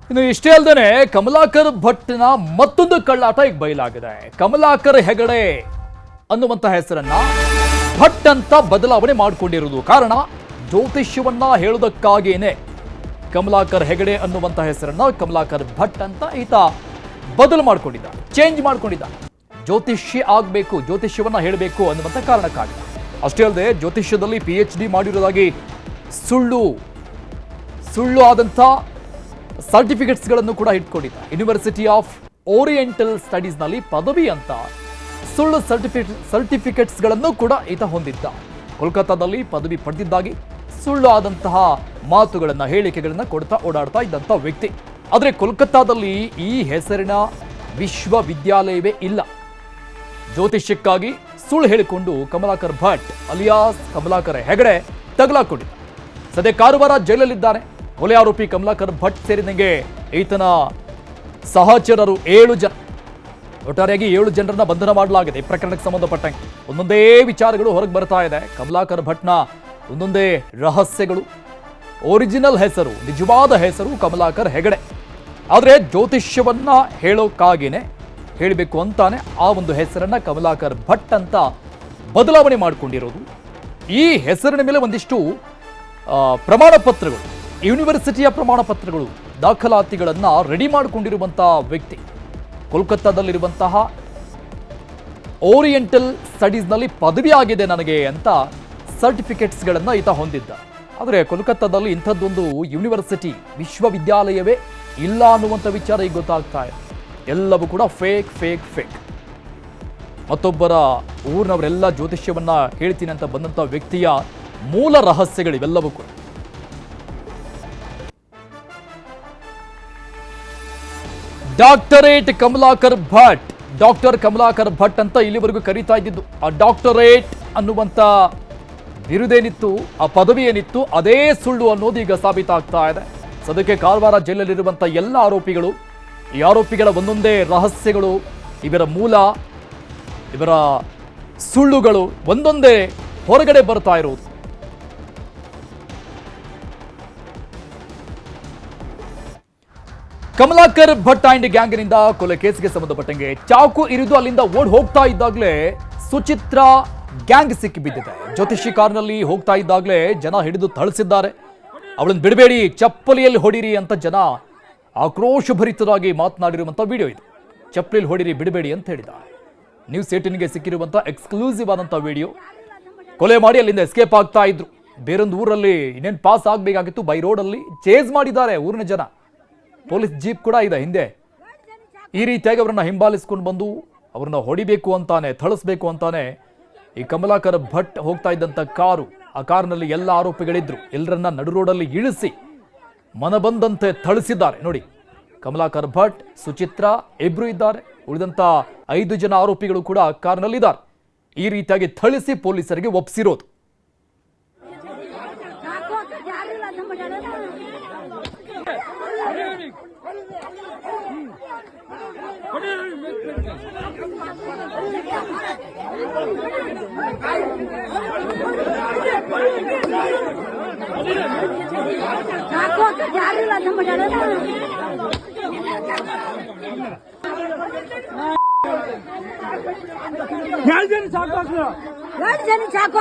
ಇನ್ನು ಇಷ್ಟೇ ಅಲ್ಲದೆ ಕಮಲಾಕರ್ ಭಟ್ನ ಮತ್ತೊಂದು ಕಳ್ಳಾಟ ಈಗ ಬಯಲಾಗಿದೆ. ಕಮಲಾಕರ್ ಹೆಗಡೆ ಅನ್ನುವಂತ ಹೆಸರನ್ನ ಭಟ್ ಅಂತ ಬದಲಾವಣೆ ಮಾಡಿಕೊಂಡಿರುವುದು ಕಾರಣ ಜ್ಯೋತಿಷ್ಯವನ್ನ ಹೇಳುವುದಕ್ಕಾಗಿಯೇ ಕಮಲಾಕರ್ ಹೆಗಡೆ ಅನ್ನುವಂತ ಹೆಸರನ್ನ ಕಮಲಾಕರ್ ಭಟ್ ಅಂತ ಈತ ಬದಲು ಮಾಡಿಕೊಂಡಿದ್ದ, ಚೇಂಜ್ ಮಾಡಿಕೊಂಡಿದ್ದ. ಜ್ಯೋತಿಷ್ಯ ಆಗಬೇಕು, ಜ್ಯೋತಿಷ್ಯವನ್ನ ಹೇಳಬೇಕು ಅನ್ನುವಂಥ ಕಾರಣಕ್ಕಾಗಿ. ಅಷ್ಟೇ ಅಲ್ಲದೆ ಜ್ಯೋತಿಷ್ಯದಲ್ಲಿ PhD ಮಾಡಿರೋದಾಗಿ ಸುಳ್ಳು ಆದಂಥ ಸರ್ಟಿಫಿಕೇಟ್ಸ್ಗಳನ್ನು ಕೂಡ ಇಟ್ಕೊಂಡಿದ್ದ. ಯೂನಿವರ್ಸಿಟಿ ಆಫ್ ಓರಿಯೆಂಟಲ್ ಸ್ಟಡೀಸ್ನಲ್ಲಿ ಪದವಿ ಅಂತ ಸುಳ್ಳು ಸರ್ಟಿಫಿಕೇಟ್ಸ್ಗಳನ್ನು ಕೂಡ ಈತ ಹೊಂದಿದ್ದ. ಕೋಲ್ಕತ್ತಾದಲ್ಲಿ ಪದವಿ ಪಡೆದಿದ್ದಾಗಿ ಸುಳ್ಳು ಆದಂತಹ ಮಾತುಗಳನ್ನು, ಹೇಳಿಕೆಗಳನ್ನು ಕೊಡ್ತಾ ಓಡಾಡ್ತಾ ಇದ್ದಂಥ ವ್ಯಕ್ತಿ. ಆದರೆ ಕೋಲ್ಕತ್ತಾದಲ್ಲಿ ಈ ಹೆಸರಿನ ವಿಶ್ವವಿದ್ಯಾಲಯವೇ ಇಲ್ಲ. ಜ್ಯೋತಿಷ್ಯಕ್ಕಾಗಿ ಸುಳ್ಳು ಹೇಳಿಕೊಂಡು ಕಮಲಾಕರ್ ಭಟ್ ಅಲಿಯಾಸ್ ಕಮಲಾಕರ್ ಹೆಗಡೆ ತಗಲಾಕೊಂಡಿದ್ದ. ಸದ್ಯ ಕಾರವಾರ ಜೈಲಲ್ಲಿದ್ದಾನೆ. ಕೊಲೆ ಆರೋಪಿ ಕಮಲಾಕರ್ ಭಟ್ ಸೇರಿದಂಗೆ ಈತನ ಸಹಚರರು 7 ಜನ, ಒಟ್ಟಾರೆಯಾಗಿ 7 ಜನರನ್ನ ಬಂಧನ ಮಾಡಲಾಗಿದೆ. ಈ ಪ್ರಕರಣಕ್ಕೆ ಸಂಬಂಧಪಟ್ಟಂಗೆ ಒಂದೊಂದೇ ವಿಚಾರಗಳು ಹೊರಗೆ ಬರ್ತಾ ಇದೆ. ಕಮಲಾಕರ್ ಭಟ್ನ ಒಂದೊಂದೇ ರಹಸ್ಯಗಳು. ಒರಿಜಿನಲ್ ಹೆಸರು, ನಿಜವಾದ ಹೆಸರು ಕಮಲಾಕರ್ ಹೆಗಡೆ. ಆದರೆ ಜ್ಯೋತಿಷ್ಯವನ್ನ ಹೇಳೋಕ್ಕಾಗಿನೇ ಹೇಳಬೇಕು ಅಂತಾನೆ ಆ ಒಂದು ಹೆಸರನ್ನ ಕಮಲಾಕರ್ ಭಟ್ ಅಂತ ಬದಲಾವಣೆ ಮಾಡಿಕೊಂಡಿರೋದು. ಈ ಹೆಸರಿನ ಮೇಲೆ ಒಂದಿಷ್ಟು ಪ್ರಮಾಣ ಪತ್ರಗಳು, ಯೂನಿವರ್ಸಿಟಿಯ ಪ್ರಮಾಣ ಪತ್ರಗಳು, ದಾಖಲಾತಿಗಳನ್ನು ರೆಡಿ ಮಾಡಿಕೊಂಡಿರುವಂತಹ ವ್ಯಕ್ತಿ. ಕೋಲ್ಕತ್ತಾದಲ್ಲಿರುವಂತಹ ಓರಿಯೆಂಟಲ್ ಸ್ಟಡೀಸ್ನಲ್ಲಿ ಪದವಿ ಆಗಿದೆ ನನಗೆ ಅಂತ ಸರ್ಟಿಫಿಕೇಟ್ಸ್ಗಳನ್ನು ಈತ ಹೊಂದಿದ್ದ. ಆದರೆ ಕೋಲ್ಕತ್ತಾದಲ್ಲಿ ಇಂಥದ್ದೊಂದು ಯೂನಿವರ್ಸಿಟಿ, ವಿಶ್ವವಿದ್ಯಾಲಯವೇ ಇಲ್ಲ ಅನ್ನುವಂಥ ವಿಚಾರ ಈಗ ಗೊತ್ತಾಗ್ತಾ ಇದೆ. ಎಲ್ಲವೂ ಕೂಡ ಫೇಕ್ ಫೇಕ್ ಫೇಕ್. ಮತ್ತೊಬ್ಬರ ಊರಿನವರೆಲ್ಲ ಜ್ಯೋತಿಷ್ಯವನ್ನ ಹೇಳ್ತೀನಿ ಅಂತ ಬಂದಂಥ ವ್ಯಕ್ತಿಯ ಮೂಲ ರಹಸ್ಯಗಳಿವೆಲ್ಲವೂ ಕೂಡ. ಡಾಕ್ಟರೇಟ್ ಕಮಲಾಕರ್ ಭಟ್, ಡಾಕ್ಟರ್ ಕಮಲಾಕರ್ ಭಟ್ ಅಂತ ಇಲ್ಲಿವರೆಗೂ ಕರೀತಾ ಇದ್ದಿದ್ದು. ಆ ಡಾಕ್ಟರೇಟ್ ಅನ್ನುವಂಥ ಬಿರುದೇನಿತ್ತು, ಆ ಪದವಿ ಏನಿತ್ತು, ಅದೇ ಸುಳ್ಳು ಅನ್ನೋದು ಈಗ ಸಾಬೀತಾಗ್ತಾ ಇದೆ. ಸದ್ಯಕ್ಕೆ ಕಾರವಾರ ಜೈಲಲ್ಲಿರುವಂಥ ಎಲ್ಲ ಆರೋಪಿಗಳು, ಈ ಆರೋಪಿಗಳ ಒಂದೊಂದೇ ರಹಸ್ಯಗಳು, ಇವರ ಮೂಲ, ಇವರ ಸುಳ್ಳುಗಳು ಒಂದೊಂದೇ ಹೊರಗಡೆ ಬರ್ತಾ ಇರುವುದು. ಕಮಲಾಕರ್ ಭಟ್ ಅಂಡ್ ಗ್ಯಾಂಗ್ನಿಂದ ಕೊಲೆ ಕೇಸ್ಗೆ ಸಂಬಂಧಪಟ್ಟಂಗೆ ಚಾಕು ಇರಿದು ಅಲ್ಲಿಂದ ಓಡ್ ಹೋಗ್ತಾ ಇದ್ದಾಗಲೇ ಸುಚಿತ್ರಾ ಗ್ಯಾಂಗ್ ಸಿಕ್ಕಿಬಿದ್ದಿದೆ. ಜ್ಯೋತಿಷಿ ಕಾರ್ನಲ್ಲಿ ಹೋಗ್ತಾ ಇದ್ದಾಗಲೇ ಜನ ಹಿಡಿದು ಥಳಿಸಿದ್ದಾರೆ. ಅವಳನ್ನು ಬಿಡಬೇಡಿ, ಚಪ್ಪಲಿಯಲ್ಲಿ ಹೊಡಿರಿ ಅಂತ ಜನ ಆಕ್ರೋಶಭರಿತರಾಗಿ ಮಾತನಾಡಿರುವಂಥ ವಿಡಿಯೋ ಇದು. ಚಪ್ಪಲಿಯಲ್ಲಿ ಹೊಡಿರಿ, ಬಿಡಬೇಡಿ ಅಂತ ಹೇಳಿದ್ದಾರೆ. ನ್ಯೂಸ್ 18ಗೆ ಸಿಕ್ಕಿರುವಂಥ ಎಕ್ಸ್ಕ್ಲೂಸಿವ್ ಆದಂಥ ವಿಡಿಯೋ. ಕೊಲೆ ಮಾಡಿ ಅಲ್ಲಿಂದ ಎಸ್ಕೇಪ್ ಆಗ್ತಾ ಇದ್ರು. ಬೇರೊಂದು ಊರಲ್ಲಿ ಇನ್ನೇನು ಪಾಸ್ ಆಗಬೇಕಾಗಿತ್ತು, ಬೈ ರೋಡಲ್ಲಿ ಚೇಸ್ ಮಾಡಿದ್ದಾರೆ ಊರಿನ ಜನ. ಪೊಲೀಸ್ ಜೀಪ್ ಕೂಡ ಇದೆ ಹಿಂದೆ. ಈ ರೀತಿಯಾಗಿ ಅವರನ್ನ ಹಿಂಬಾಲಿಸ್ಕೊಂಡು ಬಂದು ಅವ್ರನ್ನ ಹೊಡಿಬೇಕು ಅಂತಾನೆ, ಥಳಿಸ್ಬೇಕು ಅಂತಾನೆ ಈ ಕಮಲಾಕರ್ ಭಟ್ ಹೋಗ್ತಾ ಇದ್ದಂಥ ಕಾರು, ಆ ಕಾರಿನಲ್ಲಿ ಎಲ್ಲ ಆರೋಪಿಗಳಿದ್ರು. ಎಲ್ಲರನ್ನ ನಡು ರೋಡಲ್ಲಿ ಇಳಿಸಿ ಮನಬಂದಂತೆ ಥಳಿಸಿದ್ದಾರೆ. ನೋಡಿ, ಕಮಲಾಕರ್ ಭಟ್, ಸುಚಿತ್ರಾ ಇಬ್ರು ಇದ್ದಾರೆ. ಉಳಿದಂಥ 5 ಜನ ಆರೋಪಿಗಳು ಕೂಡ ಕಾರ್ನಲ್ಲಿದ್ದಾರೆ. ಈ ರೀತಿಯಾಗಿ ಥಳಿಸಿ ಪೊಲೀಸರಿಗೆ ಒಪ್ಪಿಸಿರೋದು. ಸಾಕು